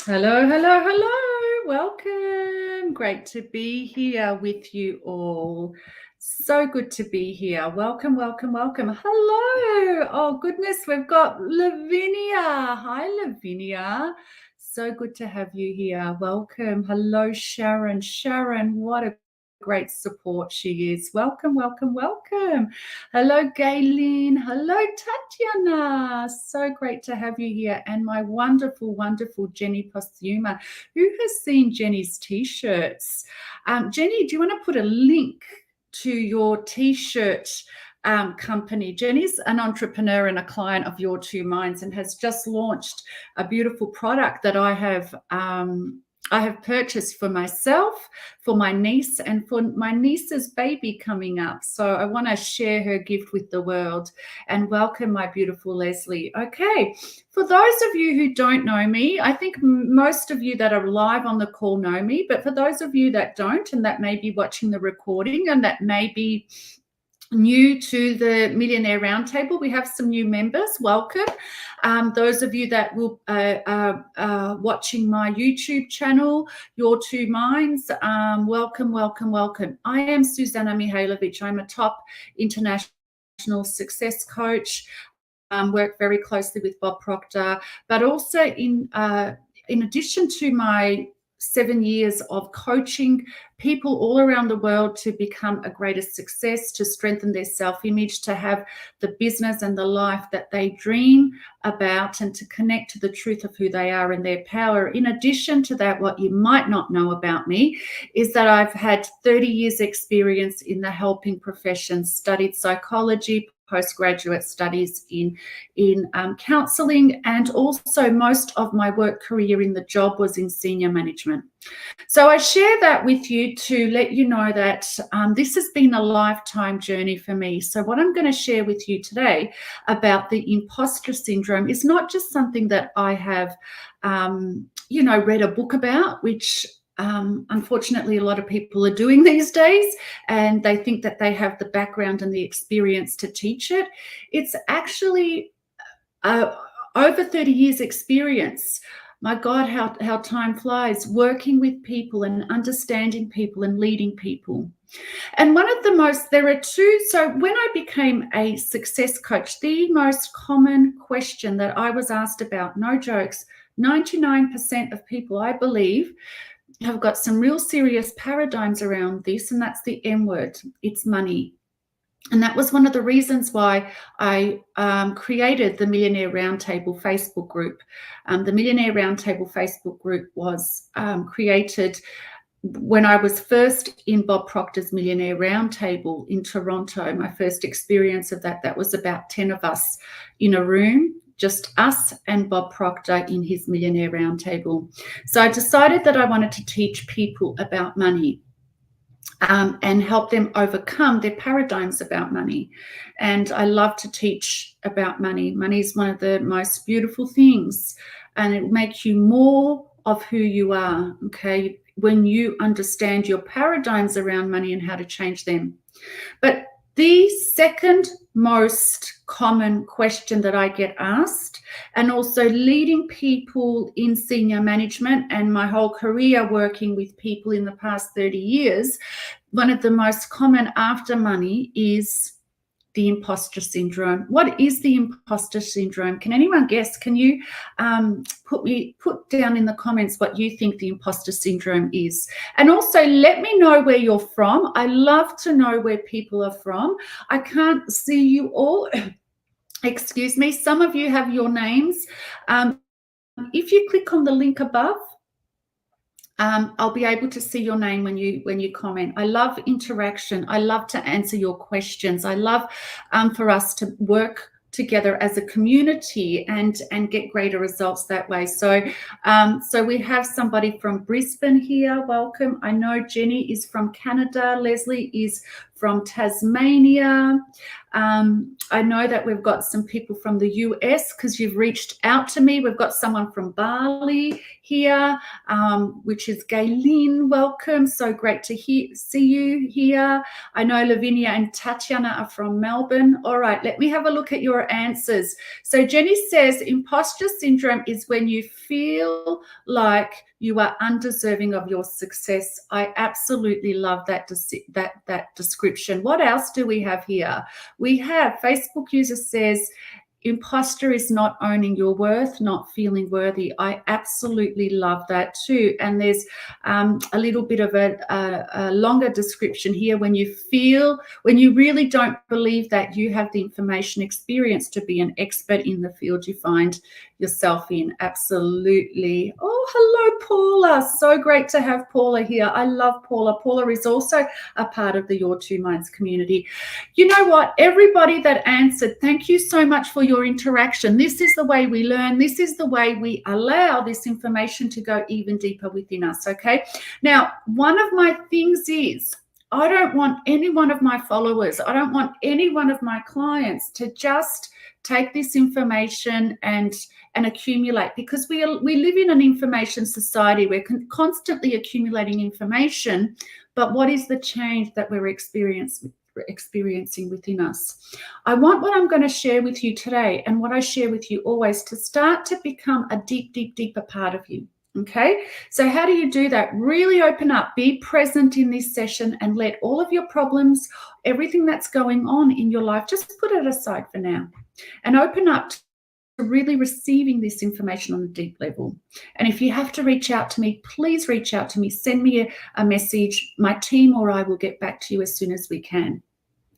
Hello, hello, hello. Welcome. Great to be here with you all. So good to be here. Welcome, welcome, welcome. Hello. Oh, goodness, we've got Lavinia. Hi, Lavinia. So good to have you here. Welcome. Hello, Sharon. Sharon, what a great support she is. Welcome, welcome, welcome. Hello, Gayleen. Hello, Tatiana. So great to have you here. And my wonderful, wonderful Jenny Postuma, who has seen Jenny's T-shirts. Jenny, do you want to put a link to your T-shirt company? Jenny's an entrepreneur and a client of Your Two Minds and has just launched a beautiful product that I have purchased for myself, for my niece, and for my niece's baby coming up. So I want to share her gift with the world and welcome my beautiful Leslie. Okay, for those of you who don't know me, I think most of you that are live on the call know me, but for those of you that don't and that may be watching the recording and that may be new to the Millionaire Roundtable, we have some new members. Welcome. Those of you that will watching my YouTube channel, Your Two Minds, welcome, welcome, welcome. I am Suzana Mihailovic. I'm a top international success coach. Work very closely with Bob Proctor, but also in addition to my 7 years of coaching people all around the world to become a greater success, to strengthen their self-image, to have the business and the life that they dream about, and to connect to the truth of who they are and their power. In addition to that, what you might not know about me is that I've had 30 years experience in the helping profession, studied psychology, postgraduate studies in counselling, and also most of my work career in the job was in senior management. So I share that with you to let you know that this has been a lifetime journey for me. So what I'm going to share with you today about the imposter syndrome is not just something that I have, read a book about, which unfortunately a lot of people are doing these days, and they think that they have the background and the experience to teach it. It's actually over 30 years experience. My God, how time flies, working with people and understanding people and leading people. And there are two, so when I became a success coach, the most common question that I was asked about, no jokes, 99% of people, I believe, have got some real serious paradigms around this, and that's the M word. It's money. And that was one of the reasons why I created the Millionaire Roundtable Facebook group. The Millionaire Roundtable Facebook group was created when I was first in Bob Proctor's Millionaire Roundtable in Toronto. My first experience of that was about 10 of us in a room, just us and Bob Proctor in his Millionaire Roundtable. So I decided that I wanted to teach people about money. And help them overcome their paradigms about money. And I love to teach about money. Money is one of the most beautiful things, and it will make you more of who you are, okay, when you understand your paradigms around money and how to change them. But the second most common question that I get asked, and also leading people in senior management and my whole career working with people in the past 30 years, one of the most common after money is the imposter syndrome. What is the imposter syndrome? Can anyone guess? Can you put down in the comments what you think the imposter syndrome is? And also let me know where you're from. I love to know where people are from. I can't see you all. Excuse me. Some of you have your names. If you click on the link above, I'll be able to see your name when you comment. I love interaction. I love to answer your questions. I love for us to work together as a community and get greater results that way. So we have somebody from Brisbane here. Welcome. I know Jenny is from Canada. Leslie is from Tasmania. I know that we've got some people from the US because you've reached out to me. We've got someone from Bali here, which is Gaylene. Welcome. So great to see you here. I know Lavinia and Tatiana are from Melbourne. All right, let me have a look at your answers. So Jenny says imposter syndrome is when you feel like you are undeserving of your success. I absolutely love that description. What else do we have here? We have Facebook user says, imposter is not owning your worth, not feeling worthy. I absolutely love that too. And there's a little bit of a longer description here. When you really don't believe that you have the information experience to be an expert in the field you find yourself in. Absolutely. Oh, hello, Paula. So great to have Paula here. I love Paula. Paula is also a part of the Your Two Minds community. You know what? Everybody that answered, thank you so much for your interaction. This is the way we learn. This is the way we allow this information to go even deeper within us, okay? Now, one of my things is I don't want any one of my followers, I don't want any one of my clients to just take this information and accumulate, because we live in an information society. We're constantly accumulating information, but what is the change that we're experiencing within us? I want what I'm going to share with you today and what I share with you always to start to become a deeper part of you. Okay, so how do you do that? Really open up, be present in this session, and let all of your problems, everything that's going on in your life, just put it aside for now and open up to really receiving this information on a deep level. And if you have to reach out to me, please reach out to me. Send me a message. My team or I will get back to you as soon as we can.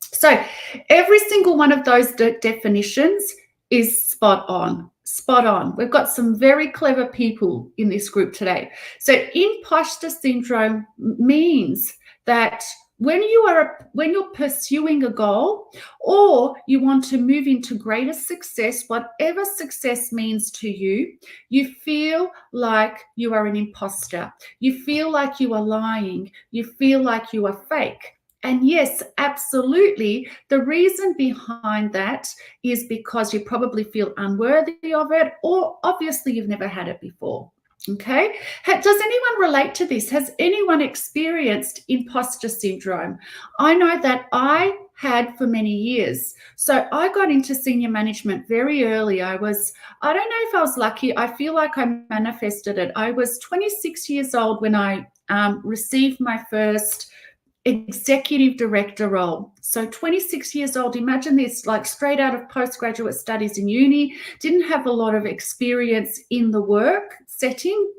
So every single one of those definitions is spot on. Spot on. We've got some very clever people in this group today. So imposter syndrome means that when you're pursuing a goal or you want to move into greater success, whatever success means to you, you feel like you are an imposter. You feel like you are lying. You feel like you are fake. And yes, absolutely. The reason behind that is because you probably feel unworthy of it, or obviously you've never had it before. Okay. Does anyone relate to this? Has anyone experienced imposter syndrome? I know that I had for many years. So I got into senior management very early. I don't know if I was lucky. I feel like I manifested it. I was 26 years old when I received my first executive director role. So 26 years old, imagine this, like straight out of postgraduate studies in uni, didn't have a lot of experience in the work setting.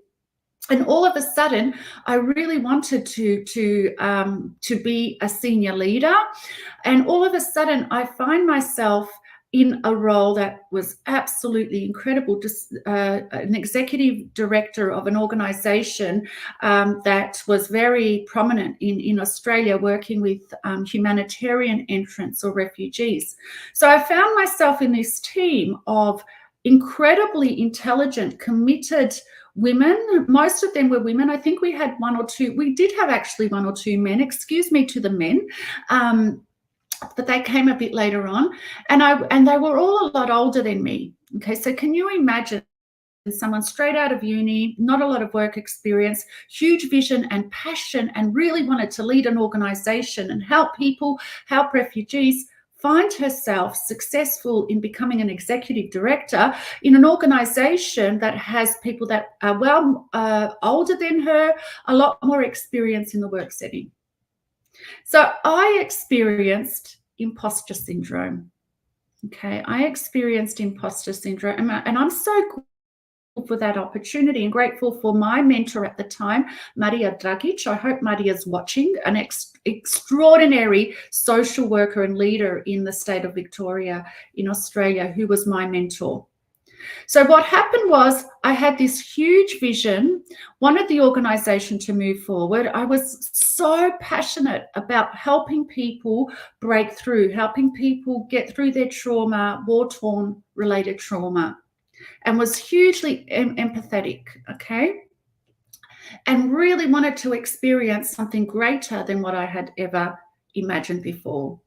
And all of a sudden, I really wanted to be a senior leader. And all of a sudden, I find myself in a role that was absolutely incredible, just an executive director of an organisation that was very prominent in Australia, working with humanitarian entrants or refugees. So I found myself in this team of incredibly intelligent, committed women. Most of them were women. I think we had one or two. We did have actually one or two men. Excuse me to the men. But they came a bit later on, and they were all a lot older than me. Okay, so can you imagine someone straight out of uni, not a lot of work experience, huge vision and passion, and really wanted to lead an organization and help people, help refugees, find herself successful in becoming an executive director in an organization that has people that are older than her, a lot more experience in the work setting. So I experienced imposter syndrome. Okay, I experienced imposter syndrome, and I'm so grateful for that opportunity and grateful for my mentor at the time, Maria Dragic. I hope Maria's watching, an extraordinary social worker and leader in the state of Victoria in Australia, who was my mentor. So what happened was I had this huge vision, wanted the organisation to move forward. I was so passionate about helping people break through, helping people get through their trauma, war-torn related trauma, and was hugely empathetic, okay? And really wanted to experience something greater than what I had ever imagined before.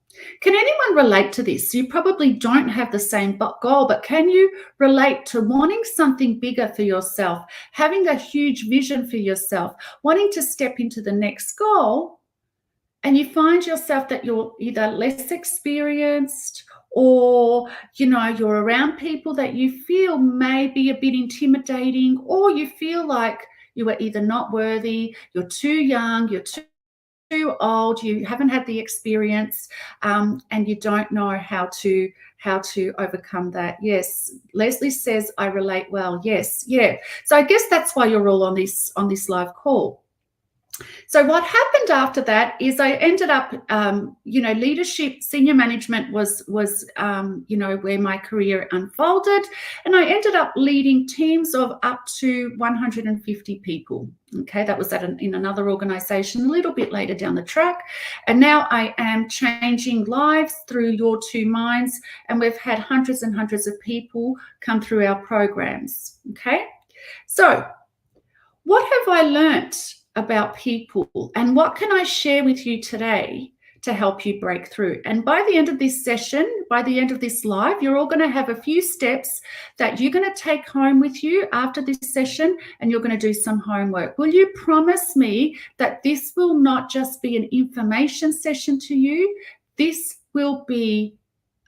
Can anyone relate to this? You probably don't have the same goal, but can you relate to wanting something bigger for yourself, having a huge vision for yourself, wanting to step into the next goal, and you find yourself that you're either less experienced or you're around people that you feel may be a bit intimidating, or you feel like you are either not worthy, you're too young, you're too old, you haven't had the experience, and you don't know how to overcome that. Yes, Leslie says I relate well. Yes, yeah. So I guess that's why you're all on this live call. So what happened after that is I ended up, leadership, senior management was where my career unfolded, and I ended up leading teams of up to 150 people. Okay, that was in another organization a little bit later down the track, and now I am changing lives through Your Two Minds, and we've had hundreds and hundreds of people come through our programs. Okay, so what have I learnt about people, and what can I share with you today to help you break through? And by the end of this session, by the end of this live, you're all going to have a few steps that you're going to take home with you after this session, and you're going to do some homework. Will you promise me that this will not just be an information session to you? This will be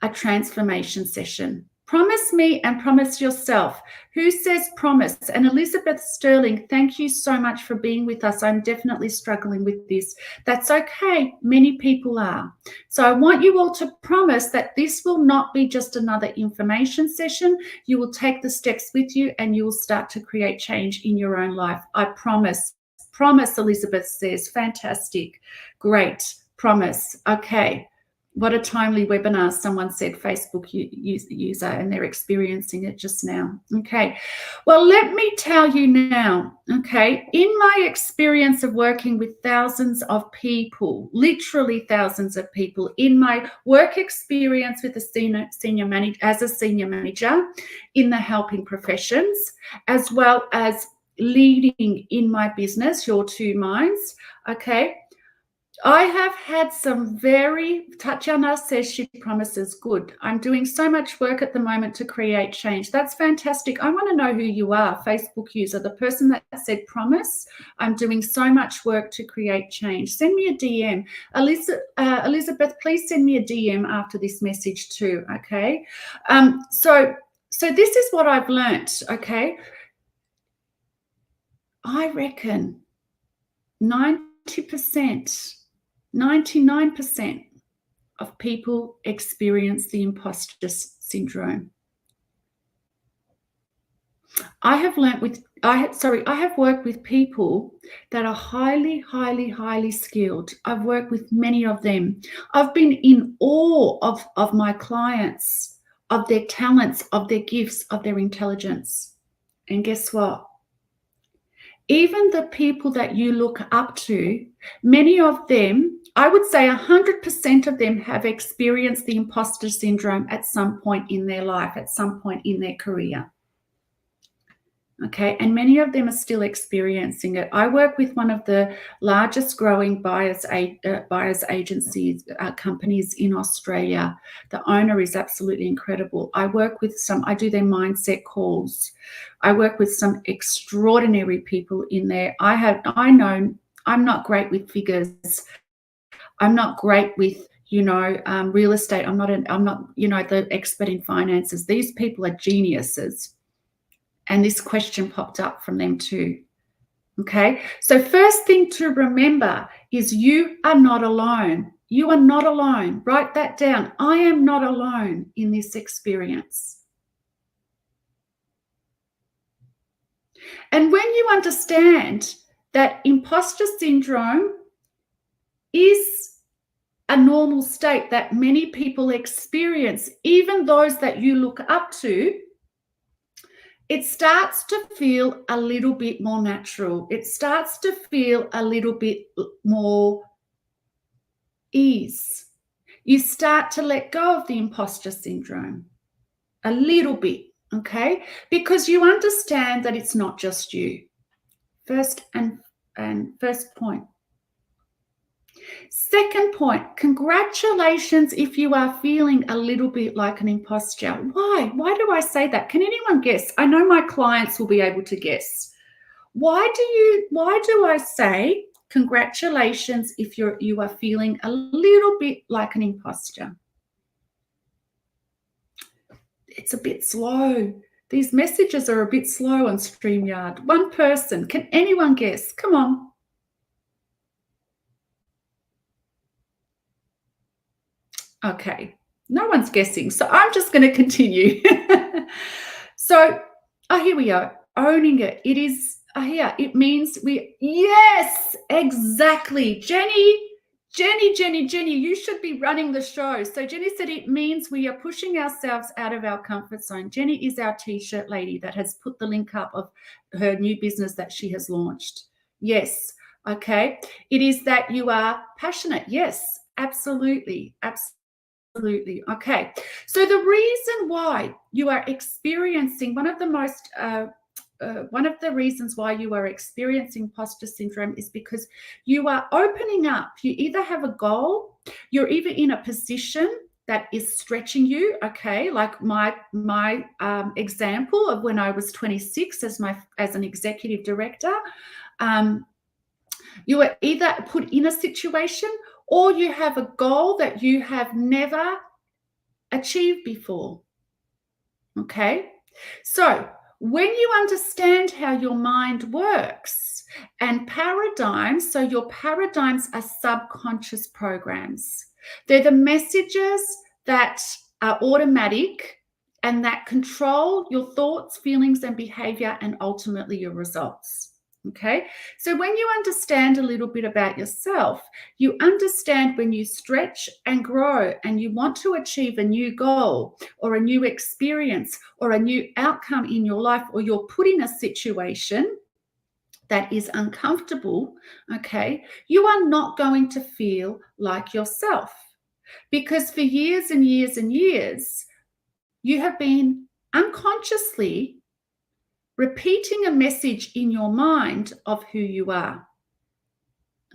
a transformation session. Promise me and promise yourself. Who says promise? And Elizabeth Sterling, thank you so much for being with us. I'm definitely struggling with this. That's okay. Many people are. So I want you all to promise that this will not be just another information session. You will take the steps with you, and you will start to create change in your own life. I promise. Promise, Elizabeth says. Fantastic. Great. Promise. Okay. What a timely webinar. Someone said Facebook user, and they're experiencing it just now. Okay. Well, let me tell you now, okay, in my experience of working with thousands of people, literally thousands of people, in my work experience with a senior manager in the helping professions, as well as leading in my business, Your Two Minds, okay, I have had some Tatiana says she promises. Good. I'm doing so much work at the moment to create change. That's fantastic. I want to know who you are, Facebook user, the person that said promise. I'm doing so much work to create change. Send me a DM. Elizabeth, please send me a DM after this message too, okay? So this is what I've learnt, okay? I reckon 90%, 99% of people experience the imposter syndrome. I have worked with people that are highly, highly, highly skilled. I've worked with many of them. I've been in awe of my clients, of their talents, of their gifts, of their intelligence. And guess what? Even the people that you look up to, many of them, I would say 100% of them have experienced the imposter syndrome at some point in their life, at some point in their career. Okay, and many of them are still experiencing it. I work with one of the largest growing buyers agencies companies in Australia. The owner is absolutely incredible. I do their mindset calls. I work with some extraordinary people in there. I know I'm not great with figures. I'm not great with real estate. I'm not the expert in finances. These people are geniuses. And this question popped up from them too. Okay, so first thing to remember is you are not alone. You are not alone. Write that down. I am not alone in this experience. And when you understand that imposter syndrome is a normal state that many people experience, even those that you look up to, it starts to feel a little bit more natural. It starts to feel a little bit more ease. You start to let go of the imposter syndrome a little bit, okay? Because you understand that it's not just you. First point. Second point, congratulations if you are feeling a little bit like an imposter. Why? Why do I say that? Can anyone guess? I know my clients will be able to guess. Why do I say congratulations if you are feeling a little bit like an imposter? It's a bit slow. These messages are a bit slow on StreamYard. One person. Can anyone guess? Come on. Okay. No one's guessing. So I'm just going to continue. So, here we are. Owning it. It is here. It means yes, exactly. Jenny, you should be running the show. So Jenny said it means we are pushing ourselves out of our comfort zone. Jenny is our t-shirt lady that has put the link up of her new business that she has launched. Yes. Okay. It is that you are passionate. Yes, absolutely. Absolutely. Okay. So the reason why you are experiencing one of the reasons why you are experiencing imposter syndrome is because you are opening up. You either have a goal, you're either in a position that is stretching you. Okay, like my example of when I was 26 as an executive director. You are either put in a situation or you have a goal that you have never achieved before. Okay, so when you understand how your mind works and paradigms, so your paradigms are subconscious programs. They're the messages that are automatic and that control your thoughts, feelings, and behavior, and ultimately your results. Okay, so when you understand a little bit about yourself, you understand when you stretch and grow and you want to achieve a new goal or a new experience or a new outcome in your life, or you're put in a situation that is uncomfortable, okay, you are not going to feel like yourself, because for years and years and years, you have been unconsciously repeating a message in your mind of who you are.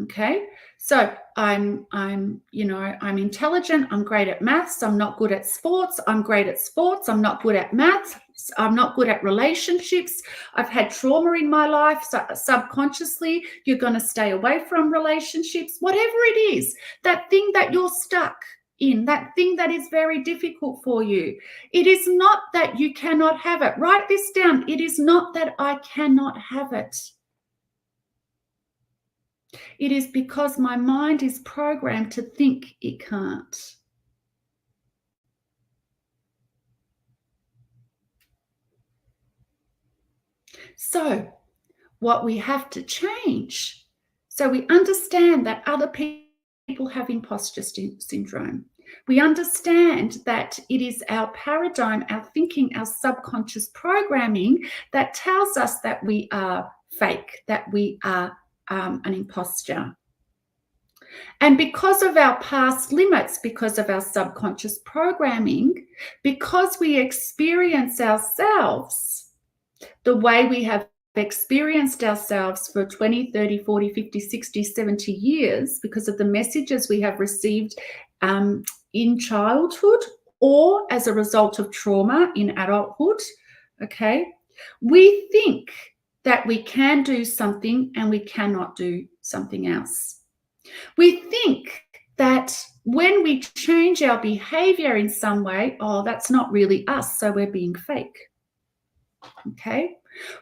Okay, so I'm intelligent, I'm great at maths, I'm not good at sports, I'm great at sports, I'm not good at maths, I'm not good at relationships, I've had trauma in my life, so subconsciously you're going to stay away from relationships, whatever it is, that thing that you're stuck in, that thing that is very difficult for you. It is not that you cannot have it. Write this down. It is not that I cannot have it. It is because my mind is programmed to think it can't. So what we have to change, so we understand that other people have imposter syndrome. We understand that it is our paradigm, our thinking, our subconscious programming that tells us that we are fake, that we are an imposter. And because of our past limits, because of our subconscious programming, because we experience ourselves the way we have experienced ourselves for 20, 30, 40, 50, 60, 70 years, because of the messages we have received in childhood or as a result of trauma in adulthood, okay, we think that we can do something and we cannot do something else. We think that when we change our behavior in some way, oh, that's not really us, so we're being fake. Okay.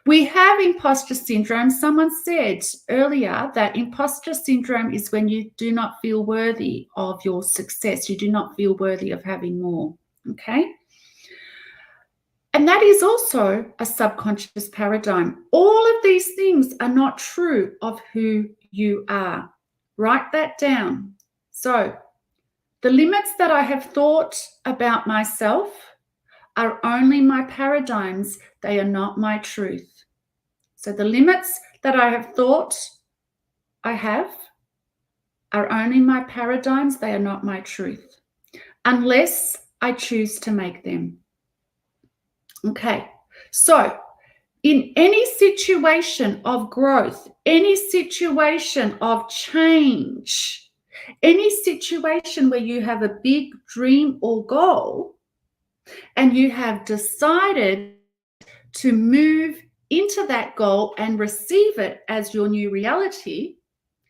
We have imposter syndrome. Someone said earlier that imposter syndrome is when you do not feel worthy of your success. You do not feel worthy of having more. Okay. And that is also a subconscious paradigm. All of these things are not true of who you are. Write that down. So the limits that I have thought about myself are only my paradigms. They are not my truth. So the limits that I have thought I have are only my paradigms. They are not my truth, unless I choose to make them. Okay, so in any situation of growth, any situation of change, Any situation where you have a big dream or goal and you have decided to move into that goal and receive it as your new reality,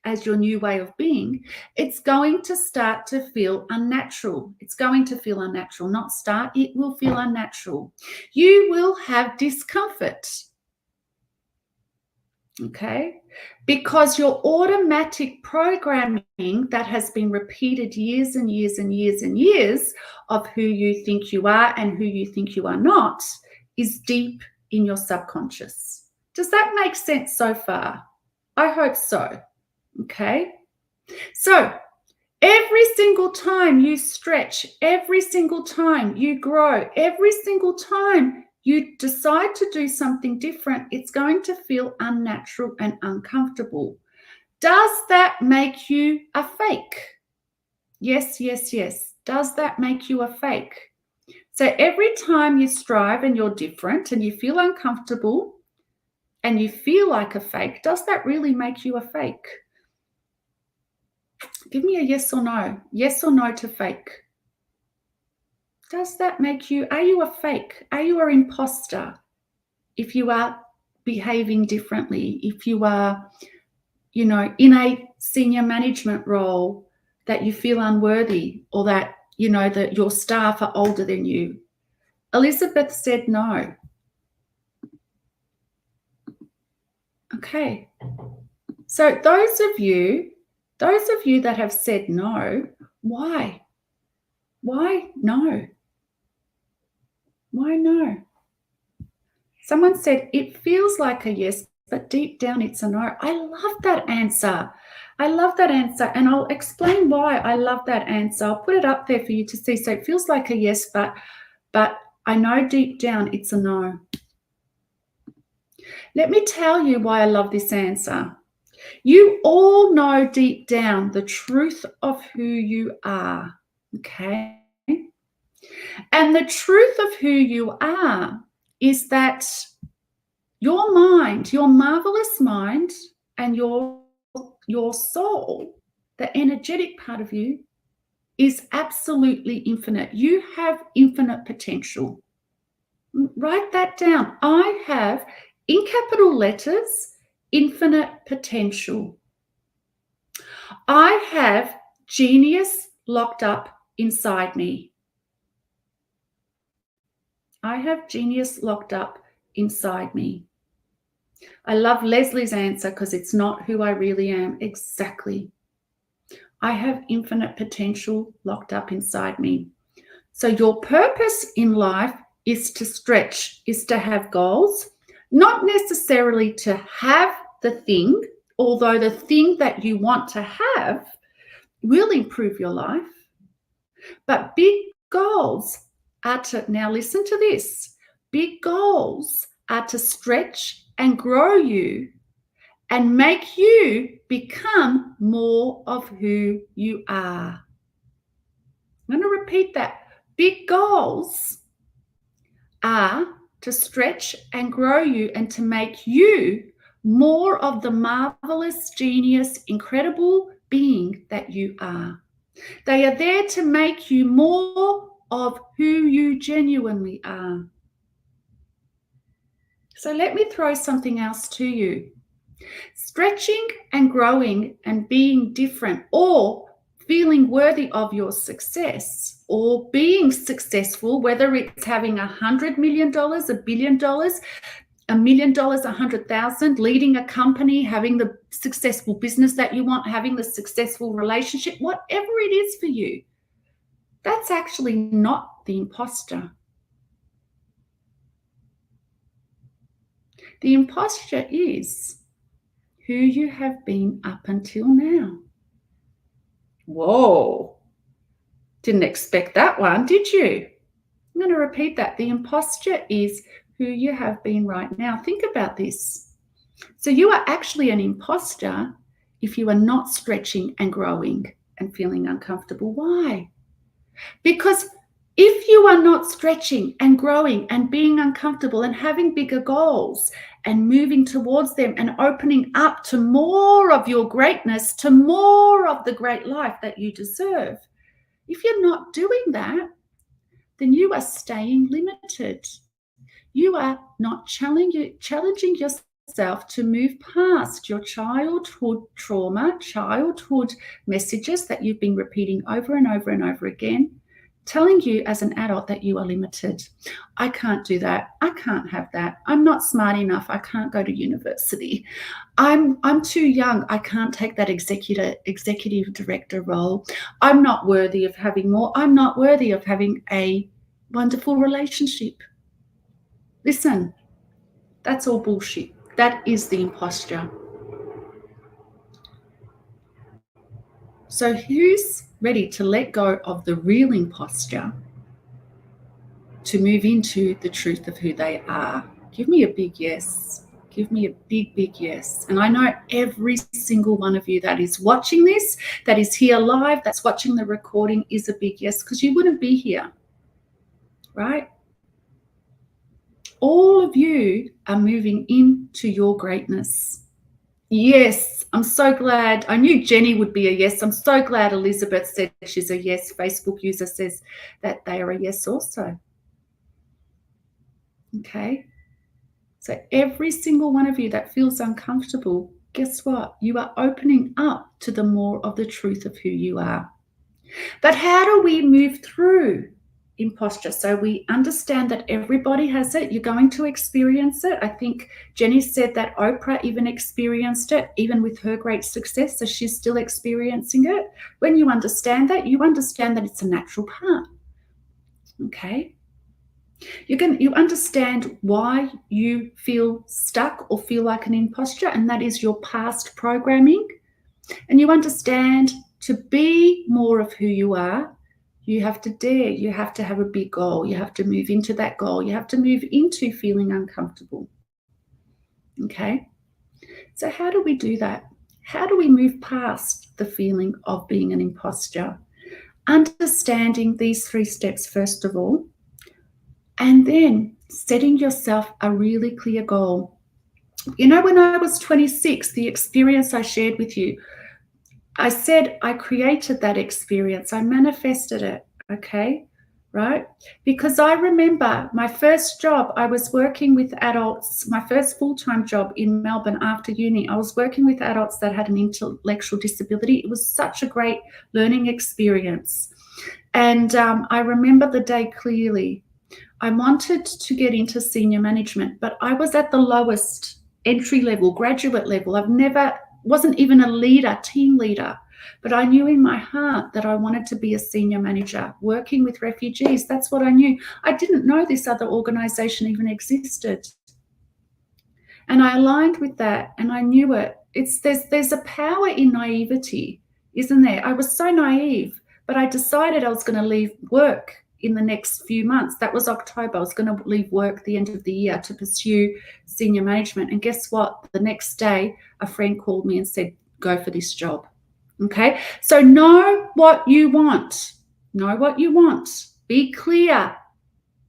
as your new way of being, it's going to start to feel unnatural. It's going to feel unnatural, not start, it will feel unnatural. You will have discomfort. Okay, because your automatic programming that has been repeated years and years and years and years of who you think you are and who you think you are not is deep in your subconscious. Does that make sense so far? I hope so. Okay, so every single time you stretch, every single time you grow, every single time you decide to do something different, it's going to feel unnatural and uncomfortable. Does that make you a fake? Yes, yes, yes. Does that make you a fake? So every time you strive and you're different and you feel uncomfortable and you feel like a fake, does that really make you a fake? Give me a yes or no. Yes or no to fake. Does that make you, are you a fake? Are you an imposter? If you are behaving differently, if you are, in a senior management role that you feel unworthy or that, that your staff are older than you. Elizabeth said no. Okay. So those of you that have said no, why? Why no? Why no? Someone said, it feels like a yes, but deep down it's a no. I love that answer. I love that answer. And I'll explain why I love that answer. I'll put it up there for you to see. So it feels like a yes, but I know deep down it's a no. Let me tell you why I love this answer. You all know deep down the truth of who you are, okay? And the truth of who you are is that your mind, your marvelous mind, and your soul, the energetic part of you, is absolutely infinite. You have infinite potential. Write that down. I have, in capital letters, infinite potential. I have genius locked up inside me. I have genius locked up inside me. I love Leslie's answer because it's not who I really am. Exactly. I have infinite potential locked up inside me. So your purpose in life is to stretch, is to have goals, not necessarily to have the thing, although the thing that you want to have will improve your life. But big goals are to, now listen to this, big goals are to stretch and grow you and make you become more of who you are. I'm going to repeat that. Big goals are to stretch and grow you and to make you more of the marvelous, genius, incredible being that you are. They are there to make you more of who you genuinely are. So let me throw something else to you. Stretching and growing and being different, or feeling worthy of your success, or being successful, whether it's having $100 million, $1 billion, $1 million, 100,000, leading a company, having the successful business that you want, having the successful relationship, whatever it is for you, that's actually not the imposter. The imposter is who you have been up until now. Whoa, didn't expect that one, did you? I'm going to repeat that. The imposter is who you have been right now. Think about this. So you are actually an imposter if you are not stretching and growing and feeling uncomfortable. Why? Because If you are not stretching and growing and being uncomfortable and having bigger goals and moving towards them and opening up to more of your greatness, to more of the great life that you deserve, if you're not doing that, then you are staying limited. You are not challenging yourself to move past your childhood trauma, childhood messages that you've been repeating over and over and over again, telling you as an adult that you are limited. I can't do that. I can't have that. I'm not smart enough. I can't go to university. I'm too young. I can't take that executive director role. I'm not worthy of having more. I'm not worthy of having a wonderful relationship. Listen, that's all bullshit. That is the imposter. So who's ready to let go of the real imposter to move into the truth of who they are? Give me a big yes. Give me a big, big yes. And I know every single one of you that is watching this, that is here live, that's watching the recording is a big yes, because you wouldn't be here, right? All of you are moving into your greatness. Yes, I'm so glad. I knew Jenny would be a yes. I'm so glad Elizabeth said she's a yes. Facebook user says that they are a yes also. Okay. So every single one of you that feels uncomfortable, guess what? You are opening up to the more of the truth of who you are. But how do we move through imposter? So we understand that everybody has it. You're going to experience it. I think Jenny said that Oprah even experienced it, even with her great success. So she's still experiencing it. When you understand that it's a natural part. Okay. You understand why you feel stuck or feel like an imposter, and that is your past programming. And you understand to be more of who you are, you have to dare, you have to have a big goal, you have to move into that goal, you have to move into feeling uncomfortable. Okay? So how do we do that? How do we move past the feeling of being an imposter? Understanding these 3 steps, first of all, and then setting yourself a really clear goal. You know, when I was 26, the experience I shared with you, I said I created that experience. I manifested it, okay? Right? Because I remember my first job, I was working with adults, my first full-time job in Melbourne after uni. I was working with adults that had an intellectual disability. It was such a great learning experience. And I remember the day clearly. I wanted to get into senior management, but I was at the lowest entry level, graduate level. Wasn't even a leader, team leader, but I knew in my heart that I wanted to be a senior manager, working with refugees. That's what I knew. I didn't know this other organization even existed. And I aligned with that, and I knew it. There's a power in naivety, isn't there? I was so naive, but I decided I was going to leave work in the next few months. That was October. I was going to leave work the end of the year to pursue senior management. And guess what? The next day, a friend called me and said, go for this job. Okay. So know what you want. Know what you want. Be clear.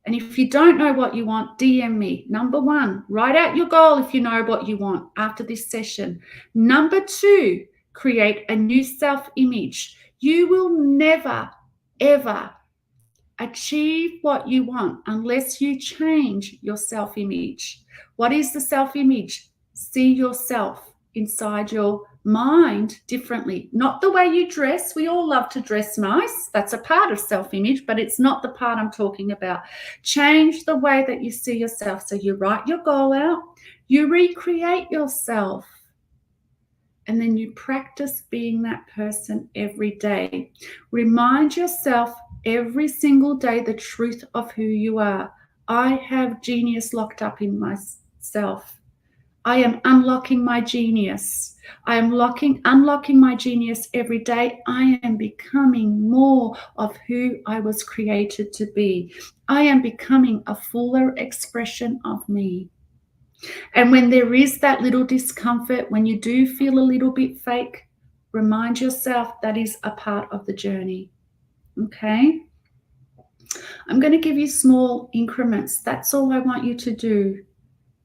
And if you don't know what you want, DM me. Number 1, write out your goal if you know what you want after this session. Number 2, create a new self-image. You will never, ever achieve what you want unless you change your self-image. What is the self-image? See yourself inside your mind differently. Not the way you dress. We all love to dress nice. That's a part of self-image, but it's not the part I'm talking about. Change the way that you see yourself. So you write your goal out, you recreate yourself, and then you practice being that person every day. Remind yourself every single day the truth of who you are. I have genius locked up in myself. I am unlocking my genius. I am unlocking my genius every day. I am becoming more of who I was created to be. I am becoming a fuller expression of me. And when there is that little discomfort, when you do feel a little bit fake, remind yourself that is a part of the journey. Okay? I'm going to give you small increments. That's all I want you to do.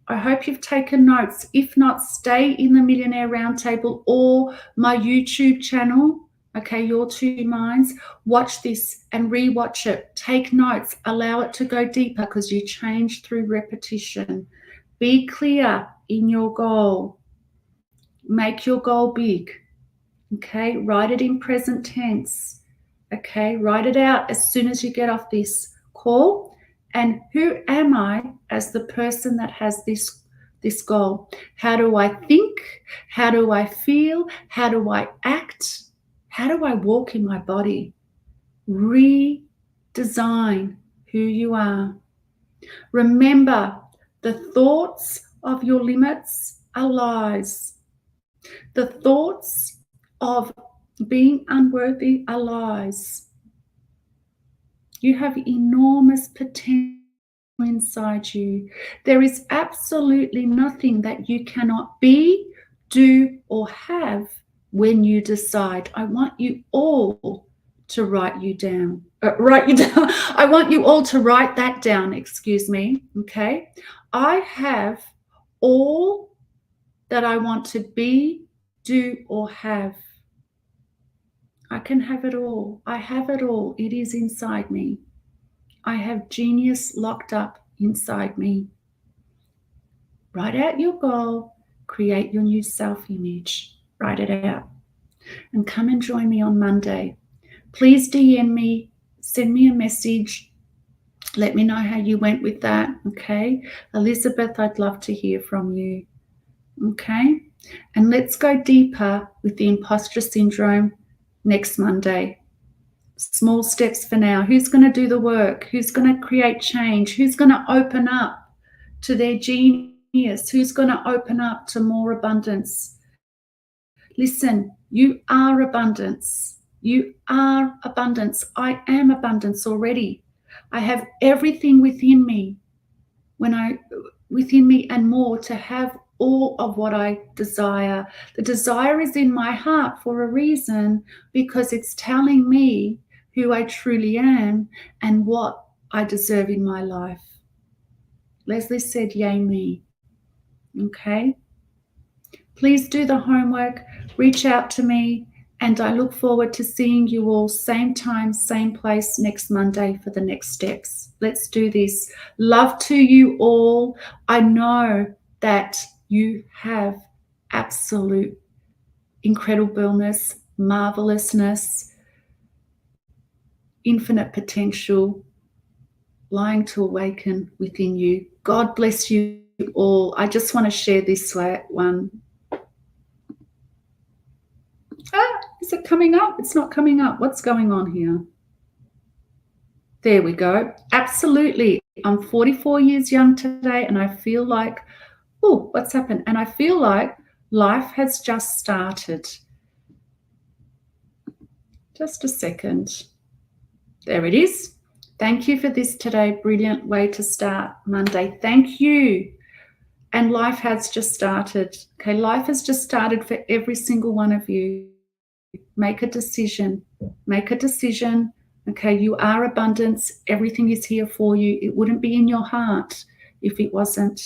I hope you've taken notes. If not, stay in the Millionaire Roundtable or my YouTube channel. Okay, Your Two Minds. Watch this and rewatch it. Take notes. Allow it to go deeper because you change through repetition. Be clear in your goal. Make your goal big. Okay, write it in present tense. Okay, write it out as soon as you get off this call. And who am I as the person that has this goal? How do I think? How do I feel? How do I act? How do I walk in my body? Redesign who you are. Remember, the thoughts of your limits are lies. The thoughts of being unworthy are lies. You have enormous potential inside you. There is absolutely nothing that you cannot be, do, or have when you decide. I want you all to write you down. I want you all to write that down, excuse me. Okay. I have all that I want to be, do, or have. I can have it all. I have it all. It is inside me. I have genius locked up inside me. Write out your goal. Create your new self-image. Write it out. And come and join me on Monday. Please DM me. Send me a message. Let me know how you went with that. Okay. Elizabeth, I'd love to hear from you. Okay. And let's go deeper with the imposter syndrome next Monday. Small steps for now. Who's going to do the work? Who's going to create change? Who's going to open up to their genius? Who's going to open up to more abundance? Listen, you are abundance. You are abundance. I am abundance already. I have everything within me within me and more to have all of what I desire. The desire is in my heart for a reason, because it's telling me who I truly am and what I deserve in my life. Leslie said, yay me. Okay. Please do the homework, reach out to me, and I look forward to seeing you all same time, same place next Monday for the next steps. Let's do this. Love to you all. I know that you have absolute incredibleness, marvelousness, infinite potential lying to awaken within you. God bless you all. I just want to share this one. Is it coming up? It's not coming up. What's going on here? There we go. Absolutely. I'm 44 years young today, and I feel like, oh, what's happened? And I feel like life has just started. Just a second. There it is. Thank you for this today. Brilliant way to start Monday. Thank you. And life has just started. Okay, life has just started for every single one of you. Make a decision. Make a decision. Okay, you are abundance. Everything is here for you. It wouldn't be in your heart if it wasn't.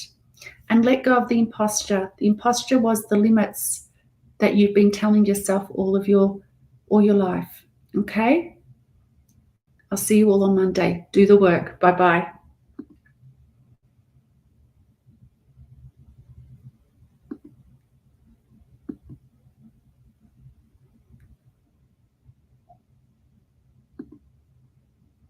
And let go of the imposter. The imposter was the limits that you've been telling yourself all your life. Okay? I'll see you all on Monday. Do the work. Bye-bye.